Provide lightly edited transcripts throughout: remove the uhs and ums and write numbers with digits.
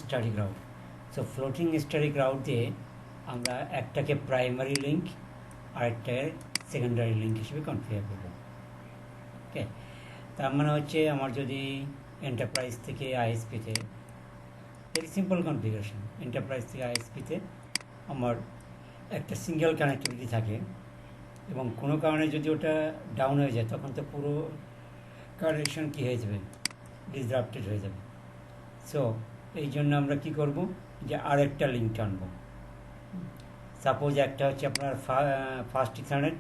Static route. So floating static route দিয়ে আমরা একটাকে প্রাইমারি লিঙ্ক আরেকটাকে সেকেন্ডারি লিঙ্ক হিসেবে কনফিগার করব। ওকে, তার মানে হচ্ছে আমার যদি এন্টারপ্রাইজ থেকে আইএসপিতে, ভেরি সিম্পল কনফিগারেশন, এন্টারপ্রাইজ থেকে আইএসপিতে আমার একটা সিঙ্গেল কানেক্টিভিটি থাকে এবং কোনো কারণে যদি ওটা ডাউন হয়ে যায় তখন তো পুরো কানেকশন কী হয়ে যাবে, ডিসরাপ্টেড হয়ে যাবে। সো এই জন্য আমরা কি করব, যে আরেকটা লিঙ্ক টানবো। সাপোজ একটা হচ্ছে আপনার ফাস্ট ইথারনেট,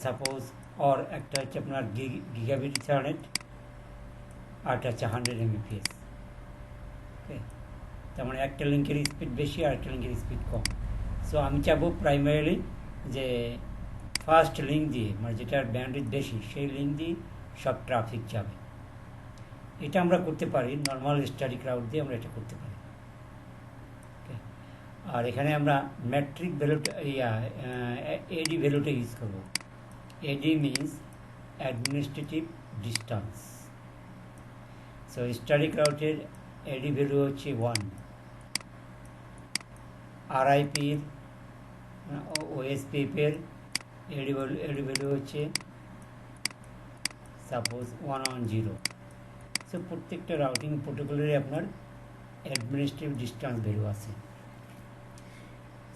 সাপোজ অর একটা হচ্ছে আপনার গিগাবিট ইথারনেট, আরটা হচ্ছে 100 Mbps। ওকে, তার মানে একটা লিঙ্কের স্পিড বেশি আর একটা লিঙ্কের স্পিড কম। সো আমি চাবো প্রাইমারিলি যে ফার্স্ট লিঙ্ক দিয়ে, মানে যেটার ব্যান্ডউইথ বেশি সেই লিঙ্ক দিয়ে সব ট্রাফিক যাবে। এটা আমরা করতে পারি নর্মাল স্ট্যাটিক রাউট দিয়ে, আমরা এটা করতে পারি। আর এখানে আমরা ম্যাট্রিক ভ্যালুটা এডি ভ্যালুটা ইউজ করব। AD means administrative distance. So static রাউটের এডি ভ্যালু হচ্ছে 1, আরআইপির ওএসপিএফের এডি ভ্যালু হচ্ছে সাপোজ 110। সো প্রত্যেকটা রাউটিং প্রোটোকলেরই আপনার অ্যাডমিনিস্ট্রেটিভ ডিস্টেন্স ভ্যালু আছে।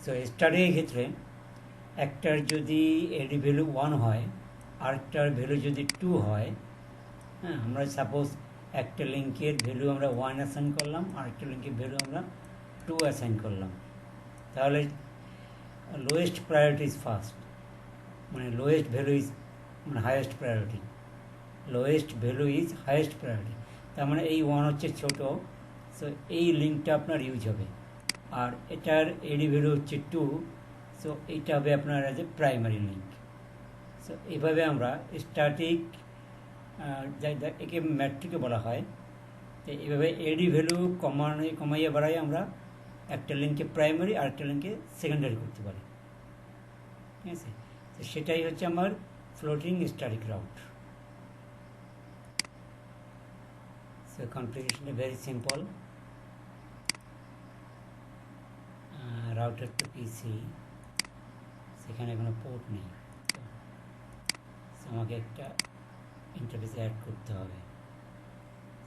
সো স্টারের ক্ষেত্রে একটার যদি এডি ভ্যালু 1 হয় আরেকটার ভ্যালু যদি 2 হয়, হ্যাঁ, আমরা সাপোজ একটা লিঙ্কের ভ্যালু আমরা 1 অ্যাসাইন করলাম, আরেকটা লিঙ্কের ভ্যালু আমরা 2 অ্যাসাইন করলাম, তাহলে লোয়েস্ট প্রায়োরিটি ইজ ফার্স্ট, মানে লোয়েস্ট ভ্যালু ইজ মানে highest priority, lowest value is highest priority. তার মানে এই 1 হচ্ছে ছোট, সো এই লিঙ্কটা আপনার ইউজ হবে। আর এটার এডি ভ্যালু হচ্ছে 2, সো এইটা হবে আপনার as a primary link. So এইভাবে আমরা স্ট্যাটিক, একে ম্যাট্রিকও বলা হয়, তো এইভাবে এডি ভ্যালু কমাইয়ে বাড়াই আমরা একটা লিঙ্কে প্রাইমারি আর একটা লিঙ্কে সেকেন্ডারি করতে পারি। ঠিক আছে, তো সেটাই হচ্ছে আমার floating static route. So configuration very simple. Router to PC, সেখানে কোনো পোর্ট নেই, আমাকে একটা ইন্টারফেস অ্যাড করতে হবে।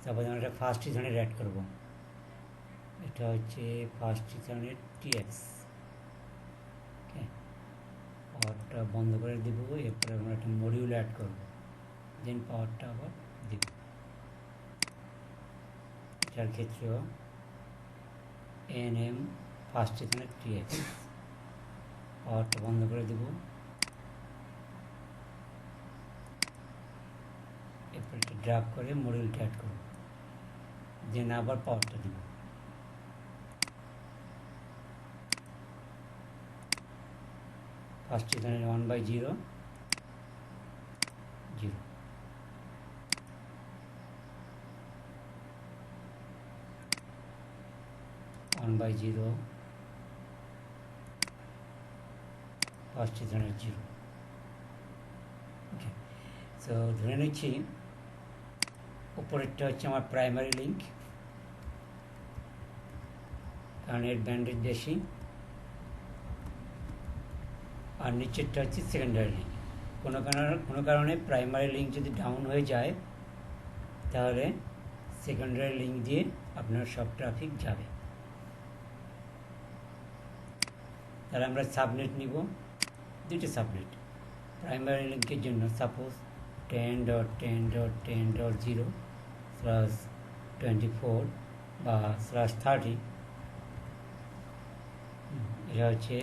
সাপোজ আমরা একটা ফার্স্ট ইথারনেট অ্যাড করব, এটা হচ্ছে ফার্স্ট ইথারনেট টিএক্স। ওকে, পাওয়ারটা বন্ধ করে দেবো, এরপরে আমরা একটা মডিউল অ্যাড করব, দেন পাওয়ারটা আবার দেব। এটার ক্ষেত্রেও এনএম ফার্স্ট ইথারনেট টিএক্স, পাওয়ারটা বন্ধ করে দেব, এরপর এটা ড্রাগ করে মডিউলটা অ্যাড করব, দেন আবার পাওয়ারটা দেব। First ethernet 1/0 0, first ethernet 0। Okay, so ধরে নিচ্ছি উপরেরটা হচ্ছে আমার প্রাইমারি লিঙ্ক, কারণ এর ব্যান্ডউইথ বেশি, আর নিচেরটা হচ্ছে সেকেন্ডারি লিঙ্ক। কোনো কারণে প্রাইমারি লিঙ্ক যদি ডাউন হয়ে যায় তাহলে সেকেন্ডারি লিঙ্ক দিয়ে আপনার সব ট্রাফিক যাবে। তাহলে আমরা সাবনেট নিব, দুটো সাবনেট প্রাইমারি লিঙ্কের জন্য, সাপোজ 10.10.10.0/24 বা /30, এটা হচ্ছে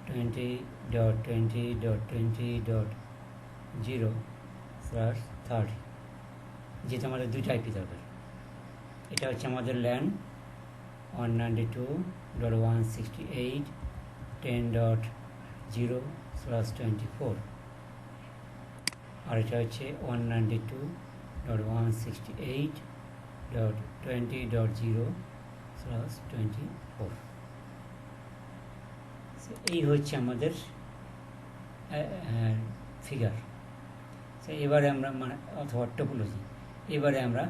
20.20.20.0/30, যেহেতু আমাদের দুইটা আইপি দরকার। এটা হচ্ছে আমাদের ল্যান 192.168.10.0/24, আর এটা হচ্ছে 192.168.20.0/24। এই হচ্ছে আমাদের ফিগার। সো এবারে আমরা, মানে অথবা টপোলজি, এবারে আমরা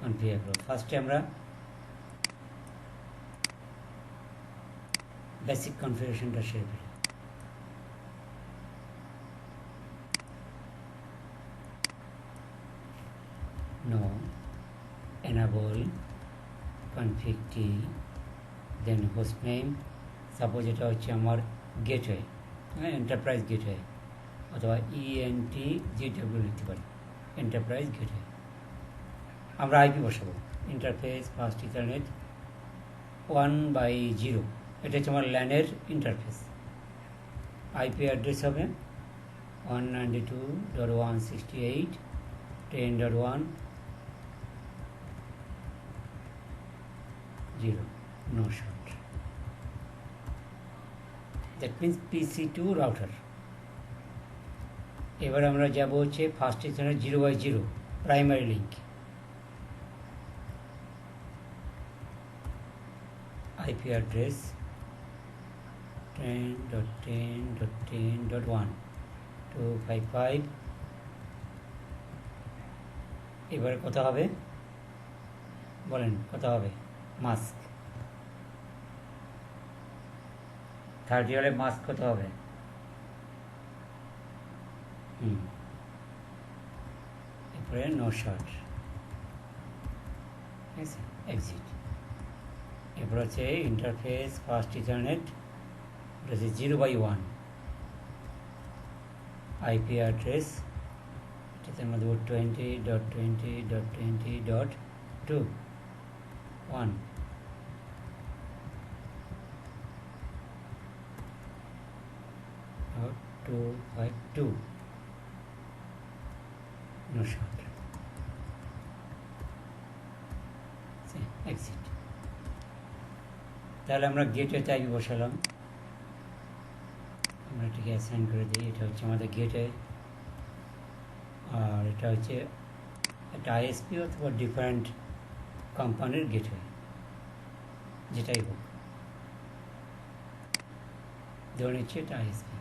কনফিগার করব। ফার্স্টে আমরা বেসিক কনফিগারেশনটা সেরে ফেলি। No enable config t, then host name, suppose এটা হচ্ছে আমার গেটওয়ে, হ্যাঁ, এন্টারপ্রাইজ গেটওয়ে, অথবা ENTGW লিখতে পারি, এন্টারপ্রাইজ গেটওয়ে। আমরা আইপি বসাবো, ইন্টারফেস ফার্স্ট ইথারনেট 1/0, এটা হচ্ছে আমার ল্যানের ইন্টারফেস। আইপি অ্যাড্রেস হবে 192.168.10.1 no short. That means PC2 router. এবার আমরা যাব হচ্ছে first ethernet 0/0 primary link. IP address 10.10.10.1 255। এবারে কত হবে বলেন, কত হবে? মাস্ক 30 হলে মাস্ক কত হবে? এরপরে নো শর্ট, ঠিক আছে, এক্সিট। এরপর হচ্ছে ইন্টারফেস ফার্স্ট ইথারনেট, এটা হচ্ছে 0/1 আইপি অ্যাড্রেস, এটাতে আমরা দেবো 20.20.20.2 252 no short, exit। তাহলে আমরা গেটওয়েতে আইপি বসালাম, আমরা এটাকে অ্যাসাইন করে দিই। এটা হচ্ছে আমাদের গেটওয়ে, আর এটা হচ্ছে একটা আইএসপি অথবা ডিফারেন্ট কোম্পানির গেটওয়ে, যেটাই হোক, ধরে নিচ্ছি এটা আইএসপি।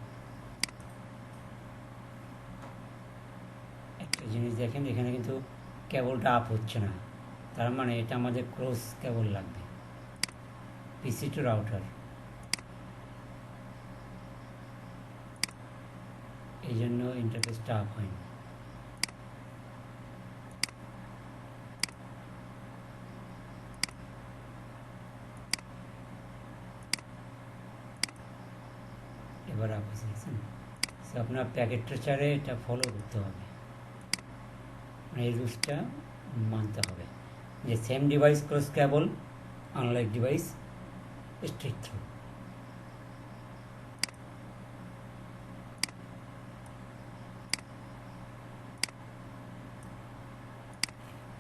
একটা জিনিস দেখেন, এখানে কিন্তু কেবলটা আপ হচ্ছে না, তার মানে এটা আমাদের ক্রস কেবল লাগবে, PC2 রাউটার। এই জন্য ইন্টারফেসটা আপ হয়নি। এবার আপ হয়েছে, আপনার প্যাকেট ট্রেসারে এটা ফলো করতে হবে, মানে এই রুলসটা মানতে হবে যে same device cross cable, unlike device straight through.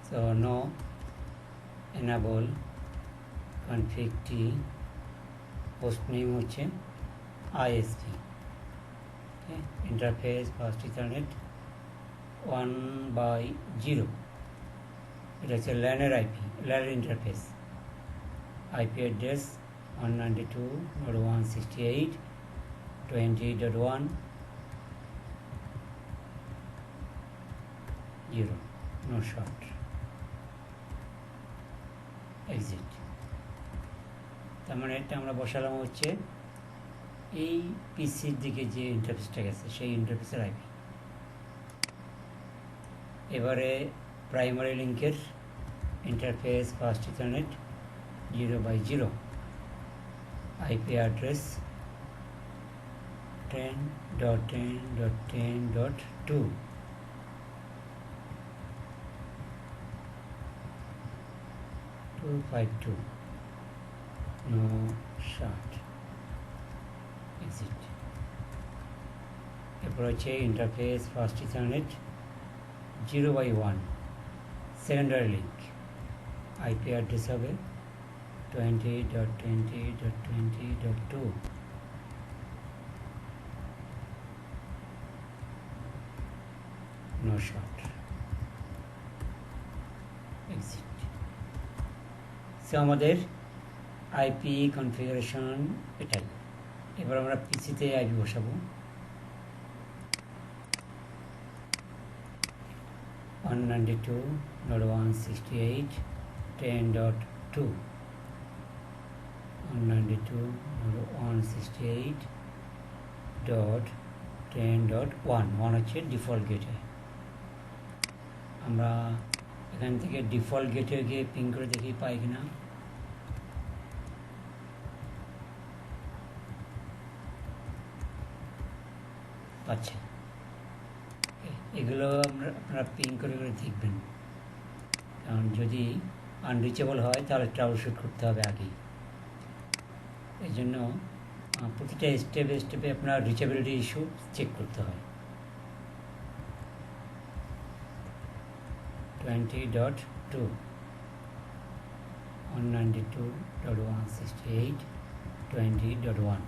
So no enable config t, host name হচ্ছে ISP, okay, interface first ethernet 1/0, এটা হচ্ছে ল্যানের আইপি, ল্যানের interface. IP address 192.168.20.1 0 no short, exit। তার মানে এটা আমরা বসালাম হচ্ছে এই পিসির দিকে যে ইন্টারফেসটা গেছে সেই ইন্টারফেসের আইপি। এবারে প্রাইমারি লিঙ্কের interface first ethernet 0/0 IP address 10.10.10.2 252 no short, exit। এরপর হচ্ছে interface first ethernet 0/1 secondary link, IP address হবে 20.20.20.2 no short, exit। সো আমাদের আইপি কনফিগারেশন এটাই। এবার আমরা পিসিতে আইপি বসাবো, 192.168.10.2 192.168.10.1 হচ্ছে ডিফল্ট গেটওয়ে। আমরা এখান থেকে ডিফল্ট গেটওয়ে গিয়ে পিং করে দেখি পাই কিনা। পাচ্ছে। এগুলো আপনারা পিং করে করে দেখবেন, কারণ যদি আনরিচেবল হয় তাহলে ট্রাবল শুট করতে হবে আগেই। এই জন্য প্রতিটা স্টেপে স্টেপে আপনার রিচেবিলিটি ইস্যু চেক করতে হয়। 20.2 192.168.20.1।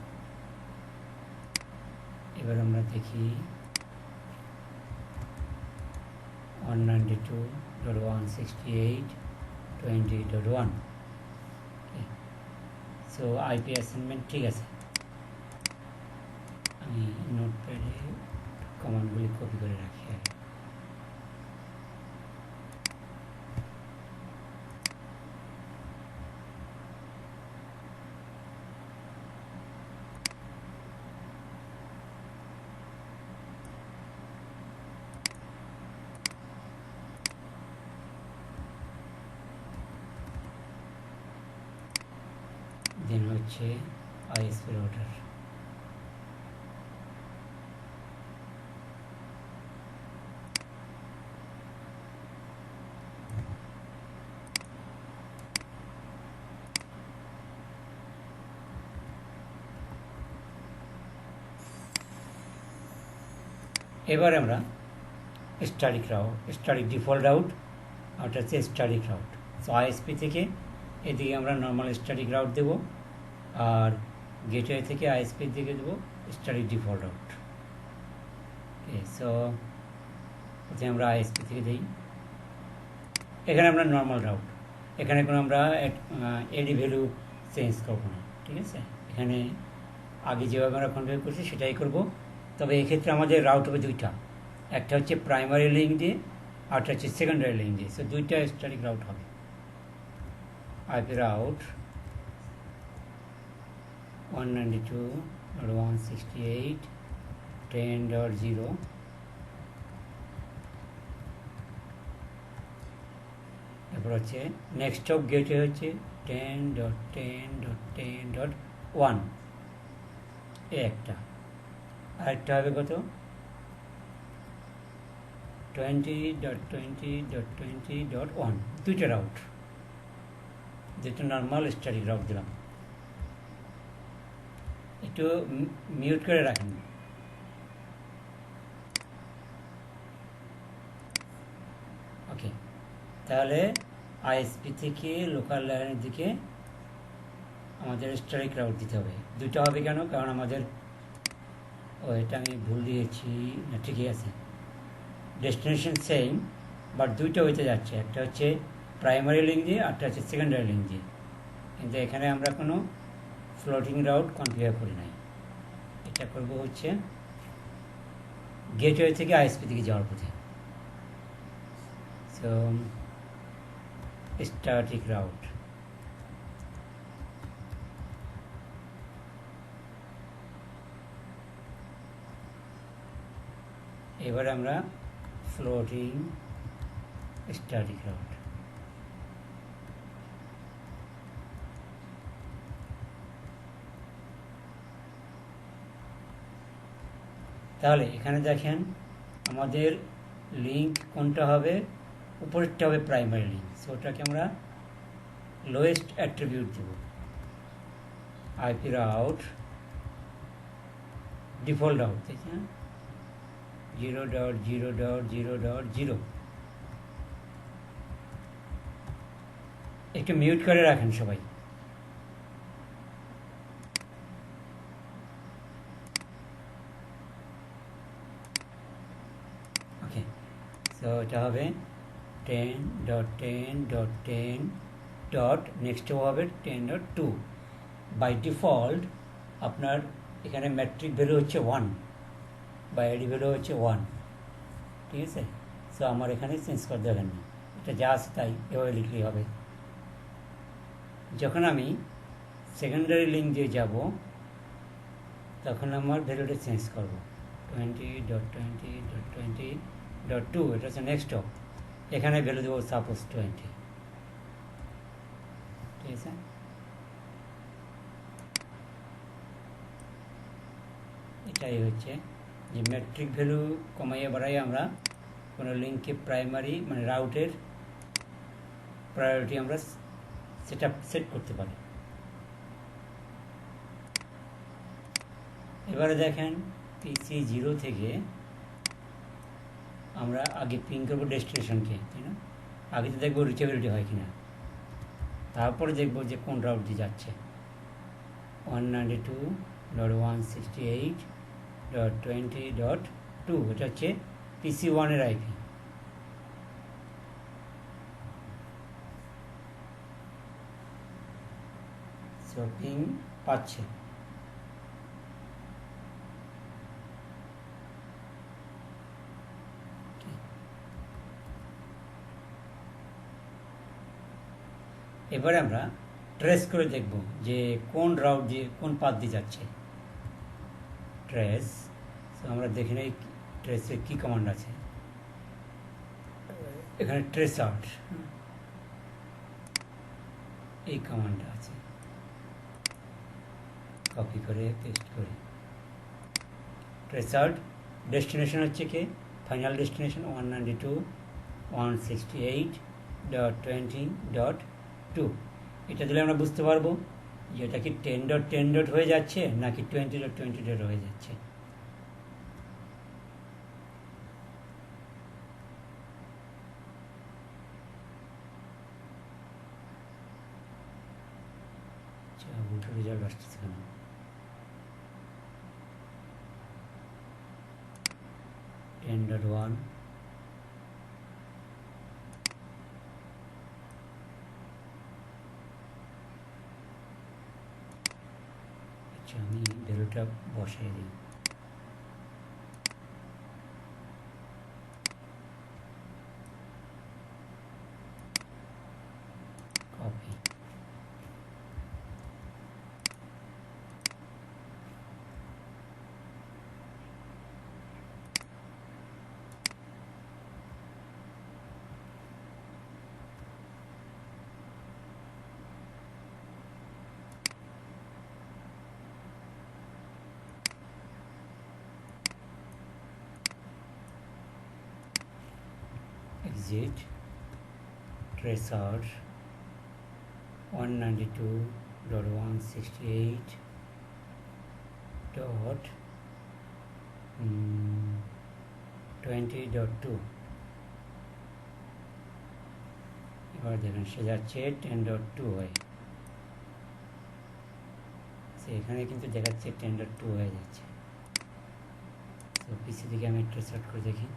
এবার আমরা দেখি 192.168.20.1। সো আইপি অ্যাসাইনমেন্ট ঠিক আছে। আমি নোটপ্যাডে কমান্ডগুলি কপি করে রাখি আগে। দেন হচ্ছে আইএসপি রাউটার। এবার আমরা স্ট্যাটিক ডিফল্ট রাউট, ওটা হচ্ছে স্ট্যাটিক রাউট। সো আইএসপি থেকে এদিকে আমরা নর্মাল স্ট্যাটিক রাউট দেবো, আর গেটওয়ে থেকে আইএসপির দিকে দেবো স্ট্যাটিক ডিফল্ট রাউট। ওকে, সো প্রথমে আমরা আইএসপি থেকে দিই। এখানে আমরা নর্মাল রাউট, এখানে কোনো আমরা এডি ভ্যালু চেঞ্জ করবো না, ঠিক আছে। এখানে আগে যেভাবে আমরা কনফিগার করছি সেটাই করব। তবে এক্ষেত্রে আমাদের রাউট হবে দুইটা, একটা হচ্ছে প্রাইমারি লিঙ্ক দিয়ে, আরটা হচ্ছে সেকেন্ডারি লিঙ্ক দিয়ে। সো দুইটা স্ট্যাটিক রাউট হবে। আইপি রাউট 192.168.10.0, এরপর হচ্ছে নেক্সট অফ গেটওয়ে হচ্ছে 10.10.10.1 এ একটা, আরেকটা হবে কত 20.20.20.1। দুইটা রাউট, যেটা নর্মাল স্ট্যাটিক রাউট দিলাম। একটু মিউট করে রাখেন। ওকে, তাহলে আইএসপি থেকে লোকাল লাইনের দিকে আমাদের স্ট্যাটিক রাউট দিতে হবে। দুইটা হবে কেন? কারণ আমাদের এটা আমি ভুল দিয়েছি না, ঠিকই আছে। ডেস্টিনেশন সেম, বাট দুইটা হইতে যাচ্ছে, একটা হচ্ছে প্রাইমারি লিঙ্ক দিয়ে, আরটা হচ্ছে সেকেন্ডারি লিঙ্ক দিয়ে। কিন্তু এখানে আমরা কোনো ফ্লোটিং রাউট কনফিগার করি নাই। এটা করব হচ্ছে গেটওয়ে থেকে আইএসপি থেকে যাওয়ার পথে। সো স্ট্যাটিক রাউট, এবার আমরা ফ্লোটিং স্ট্যাটিক রাউট। তাহলে এখানে দেখেন আমাদের লিঙ্ক কোনটা হবে, উপরেরটা হবে প্রাইমারি লিঙ্ক। সো ওটাকে আমরা লোয়েস্ট অ্যাট্রিবিউট দেব, আইপি রাউট ডিফল্ট রাউট, দেখছেন 0.0.0.0। একটু মিউট করে রাখেন সবাই। ওকে, সো এটা হবে 10.10.10. নেক্সট হবে 10.2। বাই ডিফল্ট আপনার এখানে ম্যাট্রিক ভ্যালু হচ্ছে 1 বা এডি ভ্যালু হচ্ছে 1, ঠিক আছে। সো আমার এখানে চেঞ্জ করে দেবেন না, এটা যা আছে তাই এভাবে লিখলেই হবে। যখন আমি সেকেন্ডারি লিঙ্ক দিয়ে যাব, তখন আমার ভ্যালুটা চেঞ্জ করব 20.20.20.2, এটা হচ্ছে নেক্সট হপ। এখানে ভ্যালু দেবো সাপোজ 20, ঠিক আছে। এটাই হচ্ছে যে ম্যাট্রিক ভ্যালু কমাইয়ে বাড়াই আমরা কোনো লিঙ্কে প্রাইমারি মানে রাউটের প্রায়োরিটি আমরা সেট করতে পারি। এবারে দেখেন পিসি 0 থেকে আমরা আগে পিং করবো ডেস্টিনেশনকে, তাই না? আগে তো দেখবো রিচেবিলিটি হয় কিনা, তারপরে দেখবো যে কোন রাউট দিয়ে যাচ্ছে। 192.168.20.2 এটা হচ্ছে পিসি 1-এর আইপি। সো পিং পাচ্ছে। এবারে আমরা ট্রেস করে দেখব যে কোন রাউট দিয়ে কোন পাথ দিয়ে যাচ্ছে। ট্রেস, তো আমরা দেখে নেই ট্রেসের কী কমান্ড আছে। এখানে ট্রেস আউট, এই কমান্ডটা আছে, কপি করে পেস্ট করি। ট্রেস আউট ডেস্টিনেশন হচ্ছে কি ফাইনাল ডেস্টিনেশন 192.168.20.2। এটা দিলে আমরা বুঝতে পারবো যে এটা কি 10.10 হয়ে যাচ্ছে নাকি 20.20 হয়ে যাচ্ছে। উল্টো রেজাল্ট আসছে কেন? আচ্ছা, আমি ভ্যালুটা বসাই দিই। Copy, exit, trace out 192.168.20.2। এবার দেখেন সে যাচ্ছে 10.2 হয়ে, এখানে কিন্তু দেখাচ্ছে 10.2 হয়ে যাচ্ছে। তো পিসি থেকে আমি ট্রেস আউট করে দেখি।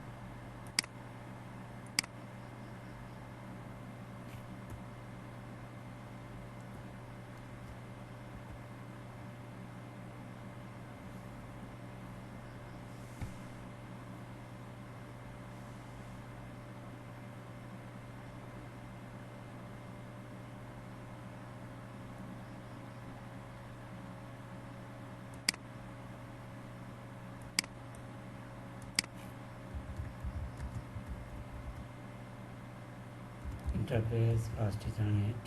Interface fast Ethernet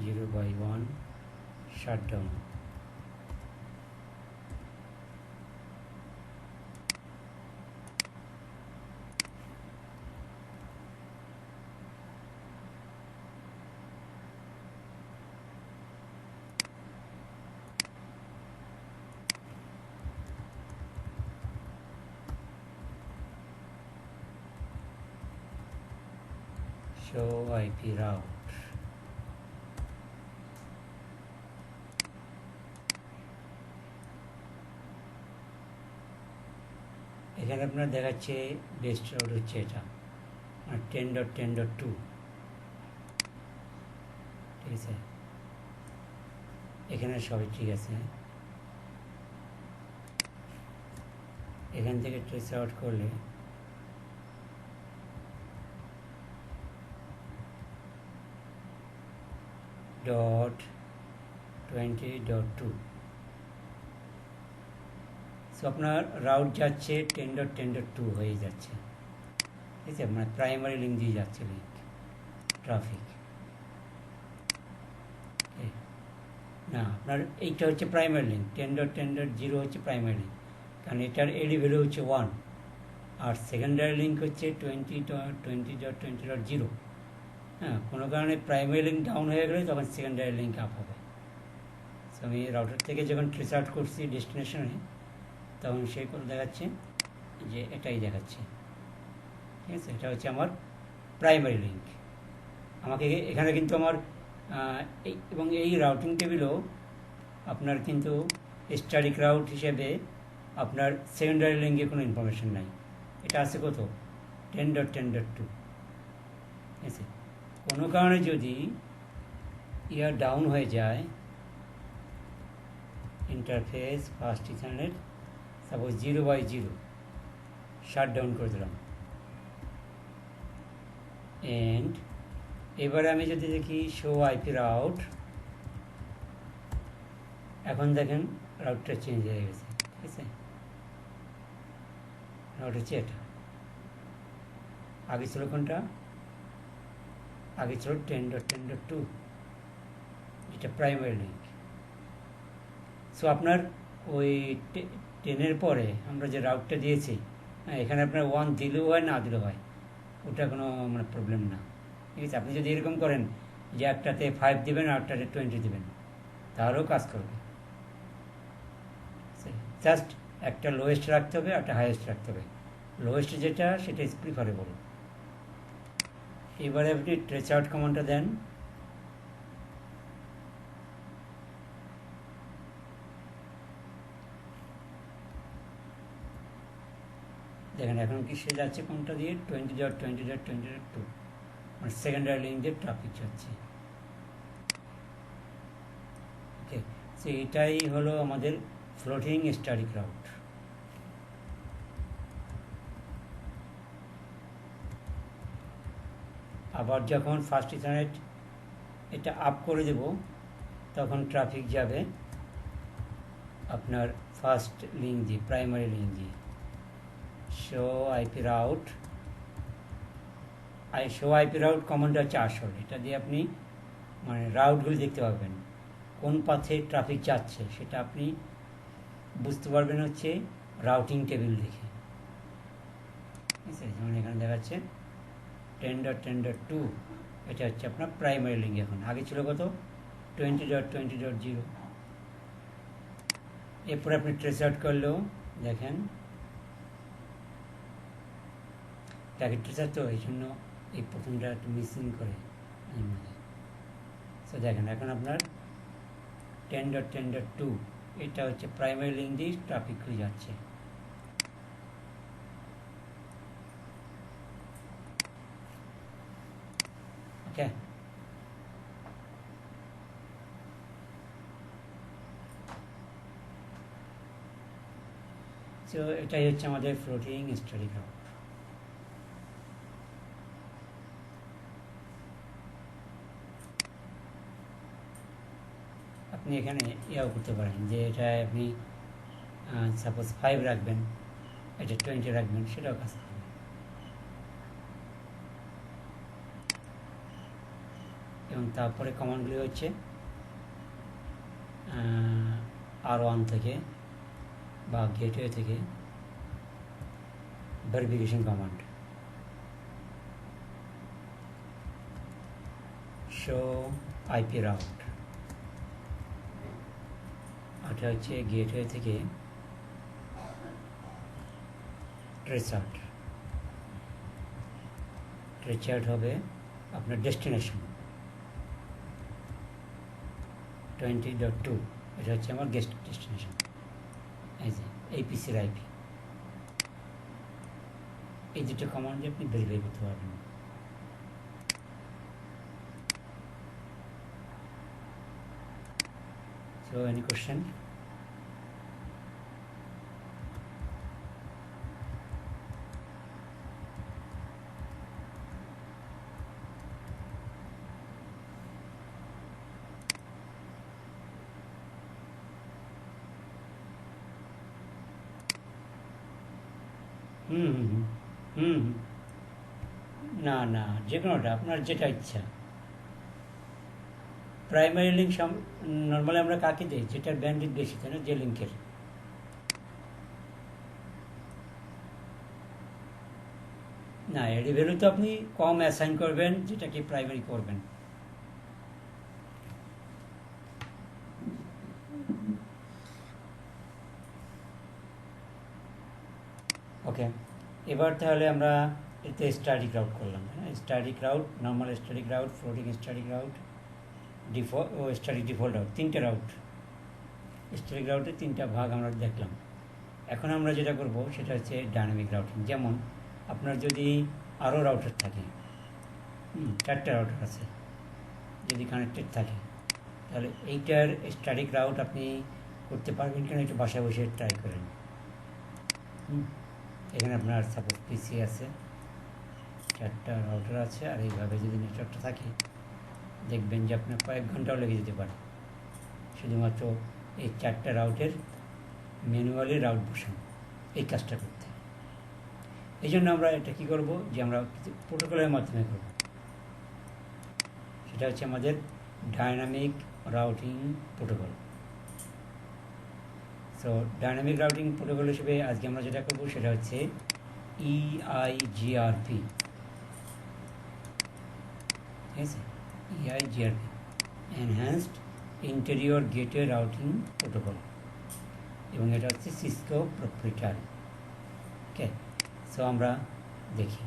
0/1 shutdown। show IP route, এখানে আপনার দেখাচ্ছে বেস্ট রাউট হচ্ছে এটা, আর 10.10.2, ঠিক আছে। এখানে সবই ঠিক আছে। এখান থেকে ট্রেস আউট করলে 20.2। সো আপনার রাউট যাচ্ছে 10.10.2 হয়ে যাচ্ছে, ঠিক আছে, মানে প্রাইমারি লিঙ্ক দিয়ে যাচ্ছে লিঙ্ক ট্রাফিক। না, আপনার এইটা হচ্ছে প্রাইমারি লিঙ্ক, 10.10.0 হচ্ছে প্রাইমারি লিঙ্ক, কারণ এটার এডি ভ্যালু হচ্ছে 1, আর সেকেন্ডারি লিঙ্ক হচ্ছে 20.20.0। হ্যাঁ, কোনো কারণে প্রাইমারি লিঙ্ক ডাউন হয়ে গেলে তখন সেকেন্ডারি লিঙ্ক আপ হবে। সো আমি রাউটার থেকে যখন ট্রেস আউট করছি ডেস্টিনেশনে, তখন সে করে দেখাচ্ছে যে এটাই দেখাচ্ছে, ঠিক আছে, এটা হচ্ছে আমার প্রাইমারি লিঙ্ক। আমাকে এখানে কিন্তু আমার এবং এই রাউটিং টেবিলও আপনার কিন্তু স্ট্যাটিক রাউট হিসেবে আপনার সেকেন্ডারি লিঙ্কে কোনো ইনফরমেশন নাই। এটা আছে কত, 10.10.2, ঠিক আছে। কোনো কারণে যদি ইয়ার ডাউন হয়ে যায়, interface first ethernet suppose 0/0 shut down করে দিলাম, এন্ড এবারে আমি যদি দেখি শো আইপি রাউট, এখন দেখেন রাউটটা চেঞ্জ হয়ে গেছে, ঠিক আছে, রাউট হচ্ছে এটা। আগে ছিল কোনটা, আগে ছিল 10.10.2, এটা প্রাইমারি লিঙ্ক। সো আপনার ওই 10-এর পরে আমরা যে রাউটটা দিয়েছি, এখানে আপনার 1 দিলেও হয় না দিলেও হয়, ওটা কোনো মানে প্রবলেম না, ঠিক আছে। আপনি যদি এরকম করেন যে একটাতে 5 দেবেন আর একটাতে 20 দেবেন, তাহলেও কাজ করবে। জাস্ট একটা লোয়েস্ট রাখতে হবে, একটা হাইয়েস্ট রাখতে হবে। লোয়েস্ট যেটা সেটা ইজ প্রিফারেবল। এবারে আপনি ট্রেস আউট কমান্ডটা দেন, দেখেন এখন কি সে যাচ্ছে কোনটা দিয়ে, 20.20.20.2, মানে সেকেন্ডারি লিঙ্ক দিয়ে ট্রাফিক যাচ্ছে। ওকে, সো এটাই হলো আমাদের ফ্লোটিং স্ট্যাটিক রাউট। আবার যখন ফার্স্ট ইথারনেট এটা আপ করে দেব, তখন ট্রাফিক যাবে আপনার ফার্স্ট লিঙ্ক দিয়ে, প্রাইমারি লিঙ্ক দিয়ে। Show IP route, show IP route command হচ্ছে আসল, এটা দিয়ে আপনি মানে রাউটগুলি দেখতে পাবেন, কোন পাথে ট্রাফিক যাচ্ছে সেটা আপনি বুঝতে পারবেন হচ্ছে রাউটিং টেবিল দেখে, ঠিক আছে। যেমন এখানে দেখাচ্ছে 10.10.2, এটা হচ্ছে আপনার প্রাইমারি লিঙ্ক। এখন আগে ছিল কত, 20.20.0। এরপরে আপনি ট্রেস আউট করলেও দেখেন প্যাকেট ট্রেসার, তো এই জন্য এই প্রথমটা একটু মিসিং করে। তো দেখেন এখন আপনার 10.10.2, এটা হচ্ছে প্রাইমারি লিঙ্ক দিয়ে ট্রাফিক হয়ে যাচ্ছে। ওকে, তো এটাই হচ্ছে আমাদের ফ্লোটিং স্ট্যাটিক রাউট। আপনি এখানে ইয়াও করতে পারেন যে এটা আপনি সাপোজ 5 রাখবেন, এটা 20 রাখবেন, সেটাও কাজ করবে। এবং তারপরে কমান্ডগুলি হচ্ছে R1 থেকে বা গেটওয়ে থেকে verification command, show IP route, এটা হচ্ছে গেটওয়ে থেকে ট্রেস আউট। ট্রেস আউট হবে আপনার ডেস্টিনেশন 20.2, এটা হচ্ছে আমার গেস্ট ডেস্টিনেশন, এই যে APCর আইপি। এই দুটো কমান্ড দিয়ে আপনি ভেরিফাই করতে পারবেন। So any question? হুম হুম হুম হুম হুম। না না, যে কোনোটা আপনার যেটা ইচ্ছা। প্রাইমারি লিঙ্ক নর্মালি আমরা কাকে দিই, যেটার ব্যান্ডউইথ বেশি, তাই না, যে লিঙ্কের। না, এডি ভ্যালু তো আপনি কম অ্যাসাইন করবেন যেটাকে প্রাইমারি করবেন। ওকে, এবার তাহলে আমরা এতে স্ট্যাটিক রাউট করলাম, হ্যাঁ, static route, normal static route, floating static route, default ও স্ট্যাটিক ডিফল্ট রাউট, তিনটে রাউট। স্ট্যাটিক রাউটের তিনটা ভাগ আমরা দেখলাম। এখন আমরা যেটা করব সেটা হচ্ছে ডাইনামিক রাউটিং। যেমন আপনার যদি আরও রাউটার থাকে, চারটে রাউটার আছে, যদি কানেক্টেড থাকে, তাহলে এইটার স্ট্যাটিক রাউট আপনি করতে পারবেন কিনা একটু বাসায় বসে ট্রাই করেন। এখানে আপনার সাপোজ পিসি আছে, চারটা রাউটার আছে, আর এইভাবে যদি নেটওয়ার্কটা থাকে, দেখবেন যে আপনার কয়েক ঘন্টাও লেগে যেতে পারে শুধুমাত্র এই চারটা রাউটের ম্যানুয়ালি রাউট বসান এই কাজটা করতে। এই জন্য আমরা এটা কী করব, যে আমরা প্রোটোকলের মাধ্যমে করব, সেটা হচ্ছে আমাদের dynamic routing protocol. So dynamic routing protocol হিসেবে আজকে আমরা যেটা করব সেটা হচ্ছে EIGRP, ঠিক আছে, EIGRP, enhanced interior gateway routing protocol, এবং এটা হচ্ছে সিসকো প্রপ্রিটারি। ওকে, সো আমরা দেখি।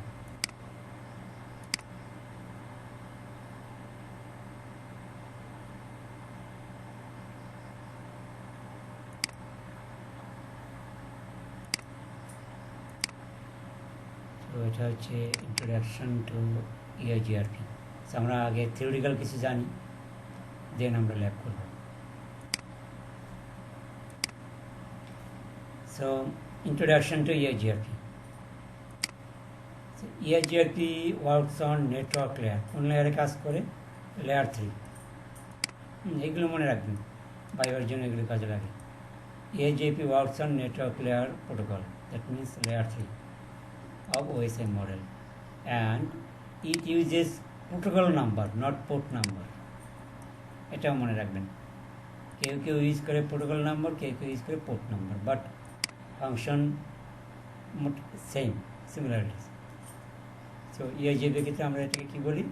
তো এটা হচ্ছে ইন্ট্রোডাকশন টু EIGRP। সো আমরা আগে থিওরিটিক্যাল কিছু জানি, দেন আমরা ল্যাব করব। So introduction to EIGRP। EIGRP works on network layer. কোন লেয়ারে কাজ করে? লেয়ার 3। এগুলো মনে রাখবেন, বাইবার জন্য এগুলো কাজে লাগে। EIGRP works on network layer protocol, that means layer 3 of OSI model, and it uses protocol number, not port number. এটাও মনে রাখবেন, কেউ কেউ ইউজ করে প্রোটোকল নাম্বার, কেউ কেউ ইউজ করে port number, but function same, similarities. So EIGRP ক্ষেত্রে আমরা এটাকে কী বলি?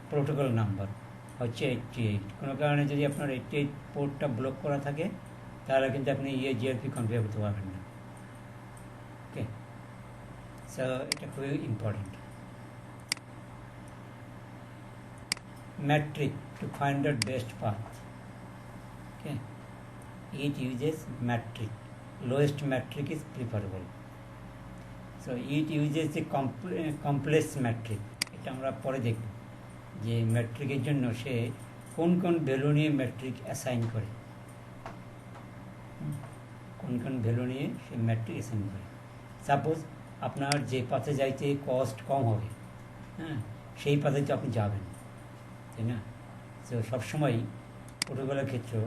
প্রোটোকল নাম্বার হচ্ছে 88। কোনো কারণে যদি আপনার 88 পোর্টটা ব্লক করা থাকে, তাহলে কিন্তু আপনি EIGRP কনফিগার করতে পারবেন না। ওকে, সো এটা খুবই important. metric to find the best path. Okay, it uses metric, lowest metric is preferable. So it uses the complex metric. এটা আমরা পরে দেখব যে ম্যাট্রিকের জন্য সে কোন কোন ভ্যালু নিয়ে ম্যাট্রিক অ্যাসাইন করে, কোন কোন ভ্যালু নিয়ে সে ম্যাট্রিক অ্যাসাইন করে। সাপোজ আপনার যে পাথে যাইতে কস্ট কম হবে, হ্যাঁ, সেই পাথে তো আপনি যাবেন, তাই না? তো সবসময় প্রোটোকলের ক্ষেত্রে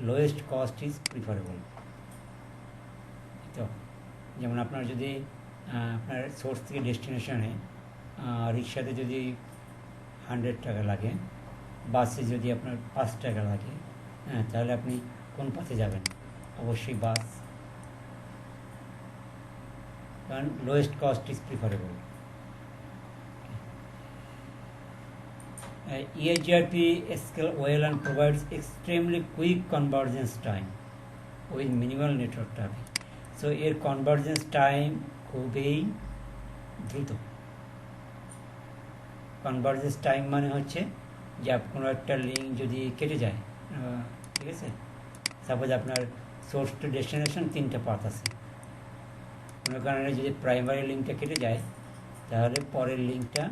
লোয়েস্ট কস্ট ইজ প্রিফারেবল। তো যেমন আপনার যদি আপনার সোর্স থেকে ডেস্টিনেশনে রিক্সাতে যদি 100 টাকা লাগে, বাসে যদি আপনার 5 টাকা লাগে, হ্যাঁ, তাহলে আপনি কোন পথে যাবেন? অবশ্যই বাস, কারণ lowest cost is preferable. EIGRP scales well and provides extremely quick convergence time with minimal network traffic. So এর convergence time খুবই দ্রুত। কনভার্জেন্স টাইম মানে হচ্ছে যে কোনো একটা লিঙ্ক যদি কেটে যায়, ঠিক আছে, সাপোজ আপনার সোর্স টু ডেস্টিনেশন 3টা পাথ আছে, কোনো কারণে যদি প্রাইমারি লিঙ্কটা কেটে যায়, তাহলে পরের লিঙ্কটা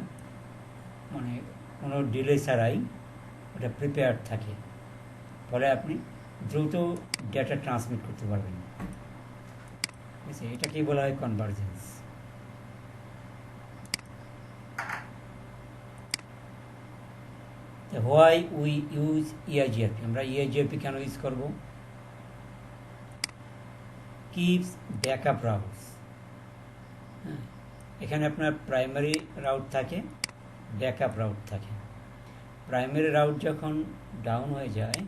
মানে কোনো ডিলে ছাড়াই ওটা প্রিপেয়ার্ড থাকে, ফলে আপনি দ্রুত ডেটা ট্রান্সমিট করতে পারবেন। ঠিক আছে, এটাকেই বলা হয় convergence. Why we use EIGRP, আমরা EIGRP কেন ইউজ করব? কিপস ব্যাকআপ রাউটস, এখানে আপনার প্রাইমারি রাউট থাকে, ব্যাকআপ রাউট থাকে। প্রাইমারি রাউট যখন ডাউন হয়ে যায়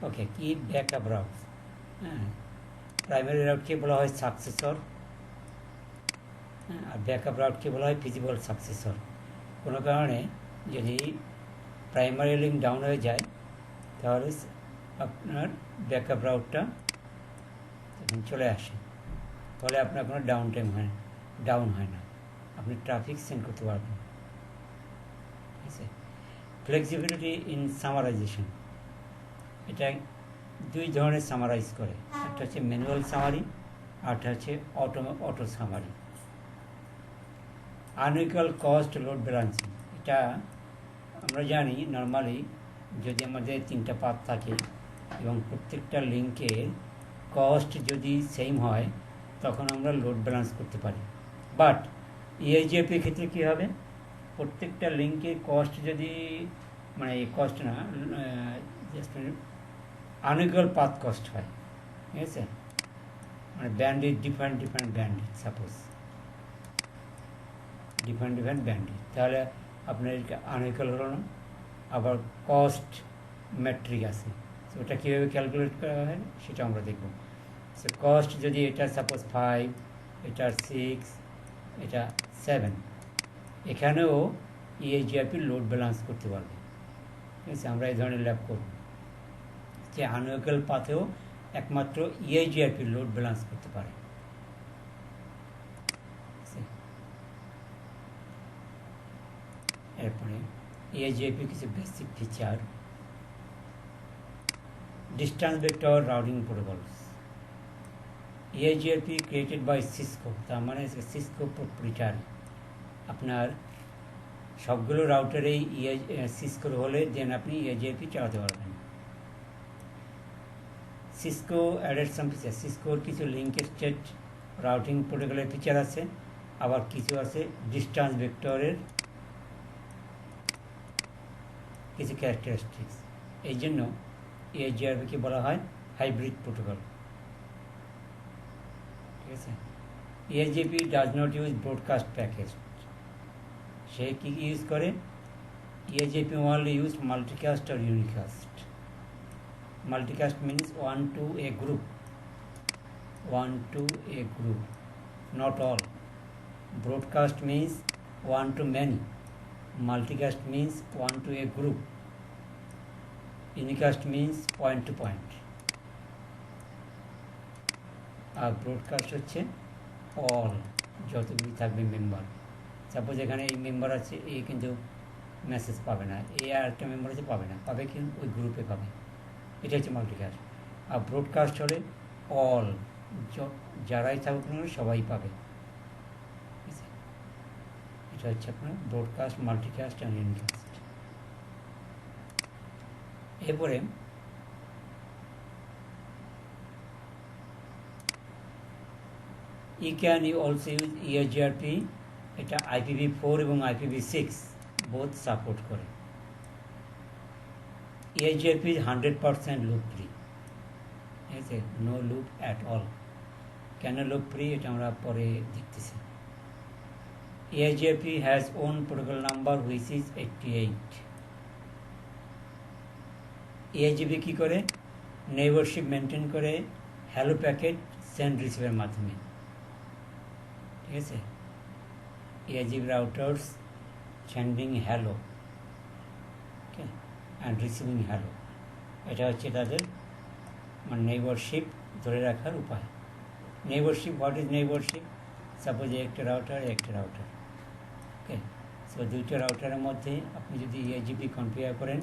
ওকে, কি ব্যাকআপ রাউট। হ্যাঁ, প্রাইমারি রাউটকে বলা হয় সাকসেসর, আর ব্যাকআপ রাউটকে বলা হয় ফিজিবল সাকসেসর। কোনো কারণে যদি প্রাইমারি লিঙ্ক ডাউন হয়ে যায় তাহলে আপনার ব্যাকআপ রাউটটা তখন চলে আসে, ফলে আপনার কোনো ডাউন হয় না, আপনি ট্রাফিক সেন্ড করতে পারবেন। ঠিক আছে, ফ্লেক্সিবিলিটি ইন সামারাইজেশন, এটা দুই ধরনের সামারাইজ করে, একটা হচ্ছে ম্যানুয়াল সামারি, আরটা হচ্ছে auto summary. Unequal cost load balancing, এটা আমরা জানি নর্মালি যদি আমাদের 3টা পাথ থাকে এবং প্রত্যেকটা লিঙ্কের কস্ট যদি সেম হয় তখন আমরা লোড ব্যালেন্স করতে পারি। বাট ইএজিএফের ক্ষেত্রে কী হবে, প্রত্যেকটা লিঙ্কের কস্ট যদি মানে কস্ট না, জাস্ট আনইকুয়াল পাথ কস্ট হয়, ঠিক আছে, মানে branded different branded, suppose different branded, তাহলে আপনার আনইকুয়াল হলো না। আবার কস্ট ম্যাট্রিক আছে, তো ওটা কীভাবে ক্যালকুলেট করা হয় সেটা আমরা দেখব। সো কস্ট যদি এটা সাপোজ 5, এটার 6, এটা 7, এখানেও ইএজিআরপি লোড ব্যালেন্স করতে পারবে। ঠিক আছে, আমরা এই ধরনের ল্যাব করব যে আনইকুয়াল পাথেও একমাত্র ইএজিআরপি লোড ব্যালেন্স করতে পারে। এরপরে ইএজিআরপি কিছু basic feature, distance vector routing protocols. EIGRP created by Cisco, তার মানে সিসকো প্রপ্রিটারি, আপনার সবগুলো রাউটারেই সিসকোর হলে দেন আপনি ইএজিআরপি চালাতে পারবেন। সিসকো অ্যাডেড সাম ফিচার, সিসকোর কিছু লিঙ্ক স্টেট রাউটিং প্রোটোকলের ফিচার আছে, আবার কিছু আছে ডিস্টেন্স ভেক্টরের কিছু ক্যারেক্টারিস্টিক্স। এই জন্য ইএজিআরপিকে বলা হয় হাইব্রিড প্রোটোকল। ঠিক আছে, EIGRP does not use broadcast package, সে কী ইউজ করে, EIGRP only use multicast or unicast. Multicast means one to a group, not all. Broadcast means one to many. Multicast means one to a group. Unicast means point to point. আর broadcast হচ্ছে all, যতগুলি থাকবে member. Suppose এখানে এই member আছে, এই কিন্তু message পাবে না, এই আর একটা মেম্বার আছে পাবে না, পাবে কি ওই গ্রুপে পাবে, এটা হচ্ছে মাল্টিকাস্ট। আর ব্রডকাস্ট হলে অল, যারাই থাকুক না সবাই পাবে। এটা হচ্ছে আপনার ব্রডকাস্ট, মাল্টিকাস্ট অ্যান্ড ইউনিকাস্ট। এরপরে you can also use ESGRP, এটা IPv4 এবং IPv6 বোথ সাপোর্ট করে। ESGRP is 100% loop free, ঠিক আছে, নো লুপ অ্যাট অল। কেন লুপ ফ্রি এটা আমরা পরে দেখতেছি। ASGRP has own protocol number which is 88. ASGRP কি করে? নেইবারশিপ মেনটেন করে হ্যালো প্যাকেট সেন্ড রিসিভের মাধ্যমে, ঠিক আছে। ASGRP routers sending hello, okay, and receiving hello, এটা হচ্ছে তাদের মানে নেইবারশিপ ধরে রাখার উপায়। Neighbourship, what is neighbourship? Suppose একটা রাউটার, ওকে, সো দুইটা রাউটারের মধ্যে আপনি যদি ASGRP কনফিগার করেন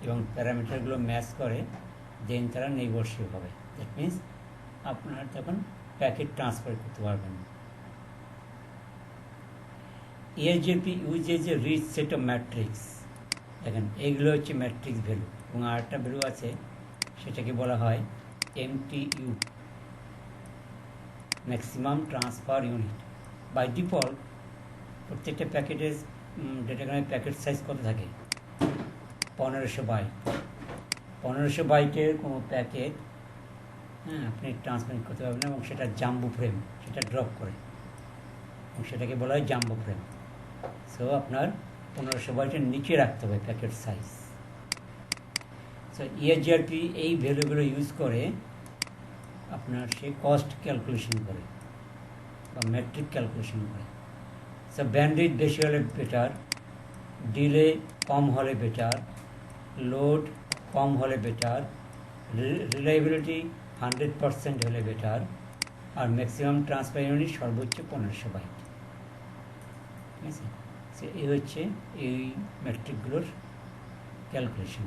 এবং প্যারামিটারগুলো ম্যাচ করে, দেন তারা নেইবারশিপ হবে। দ্যাট মিনস আপনার তখন প্যাকেট ট্রান্সফার করতে পারবেন। ASGRP usage a rich set of matrix. দেখেন এইগুলো হচ্ছে ম্যাট্রিক্স ভ্যালু, এবং আরেকটা ভ্যালু আছে সেটাকে বলা হয় MTU, maximum transfer unit. By default প্রত্যেকটা প্যাকেটের ডেটাগ্রামের প্যাকেট সাইজ কত থাকে? 1500 বাইট। 1500 বাইটের কোনো প্যাকেট আপনি ট্রান্সমিট করতে পারবেন না, এবং সেটা জাম্বো ফ্রেম, সেটা ড্রপ করে, এবং সেটাকে বলা হয় জাম্বো ফ্রেম। সো আপনার 1500 বাইটের নিচে রাখতে হবে প্যাকেট সাইজ। সো ASGRP এই ভ্যালুগুলো ইউজ করে আপনার সে কস্ট ক্যালকুলেশন করে বা ম্যাট্রিক ক্যালকুলেশন করে। সো ব্যান্ডউইথ বেশি হলে বেটার, ডিলে কম হলে বেটার, লোড কম হলে বেটার, রিলায়েবিলিটি 100% হলে বেটার, আর ম্যাক্সিমাম ট্রান্সফার ইউনিট সর্বোচ্চ 1500 বাইট, ঠিক আছে। সো এই হচ্ছে এই ম্যাট্রিকগুলোর ক্যালকুলেশন,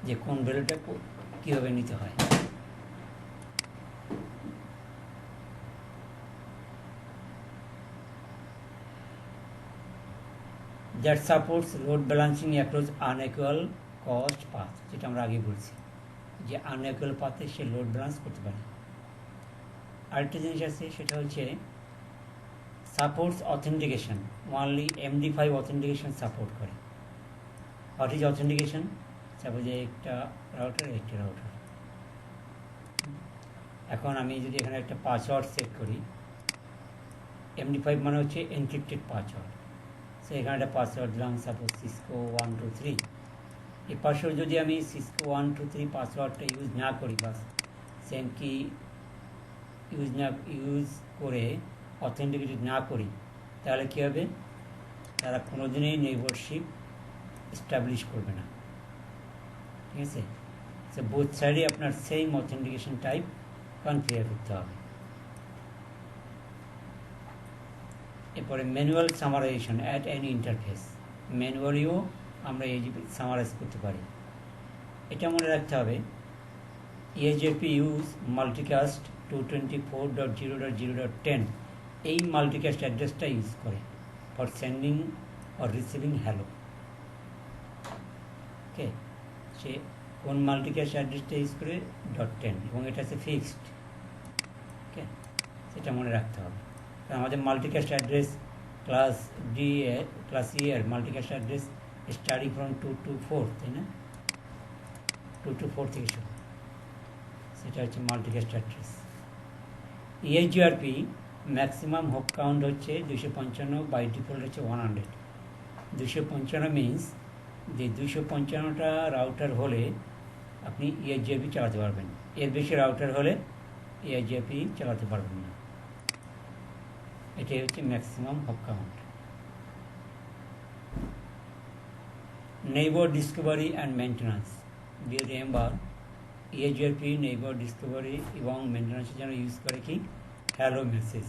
যে কোন ভ্যালুটা কীভাবে নিতে হয়। That supports load balancing across unequal cost path, যেটা আমরা আগে বলছি যে আনইকুয়াল পাথে সে লোড ব্যালেন্স করতে পারে। আরেকটা জিনিস আছে, সেটা হচ্ছে supports authentication, only MD5 authentication support করে। What is authentication? সাপোজ একটা রাউটার, এখন আমি যদি এখানে একটা পাসওয়ার্ড সেট করি, MD5 মানে হচ্ছে এনক্রিপ্টেড পাসওয়ার্ড। সো এখানে একটা পাসওয়ার্ড দিলাম, সাপোজ সিসকো 123। এই পাসওয়ার্ড যদি আমি সিসকো 123 পাসওয়ার্ডটা ইউজ না করি, বাস সেম কি ইউজ করে অথেন্টিকেটেড না করি, তাহলে কী হবে? তারা কোনোদিনই নেইবারশিপ এস্টাবলিশ করবে না, ঠিক আছে। সো বোথ সাইডে আপনার সেম অথেন্টিকেশন টাইপ কনফিগার করতে হবে। এরপরে manual summarization at any interface, ম্যানুয়ালিও আমরা ASGRP সামারাইজ করতে পারি। এটা মনে রাখতে হবে, ASGRP ইউজ মাল্টিকাস্ট 224.0.0.10 এই মাল্টিকাস্ট অ্যাড্রেসটা ইউজ করে for sending or receiving hello, okay. সে কোন মাল্টিকাস্ট অ্যাড্রেসটা ইউজ করে? .10, এবং এটা হচ্ছে ফিক্সড, ওকে, সেটা মনে রাখতে হবে। কারণ আমাদের মাল্টিকাস্ট অ্যাড্রেস ক্লাস E এর multicast address starting from 2 to 4, তাই না? 2 to 4 থেকে শুরু, সেটা হচ্ছে multicast address. ASGRP maximum hope count হচ্ছে 255, বাই ডিফল্ট হচ্ছে 100। 255 মিনস যে 255টা রাউটার হলে আপনি ASGRP চালাতে পারবেন, এর বেশি রাউটার হলে ASGRP চালাতে পারবেন না। এটাই হচ্ছে maximum hop count. Neighbour Discovery and maintenance, remember ASGRP neighbour Discovery এবং মেনটেন্যান্সের জন্য ইউজ করে কি? Hello message.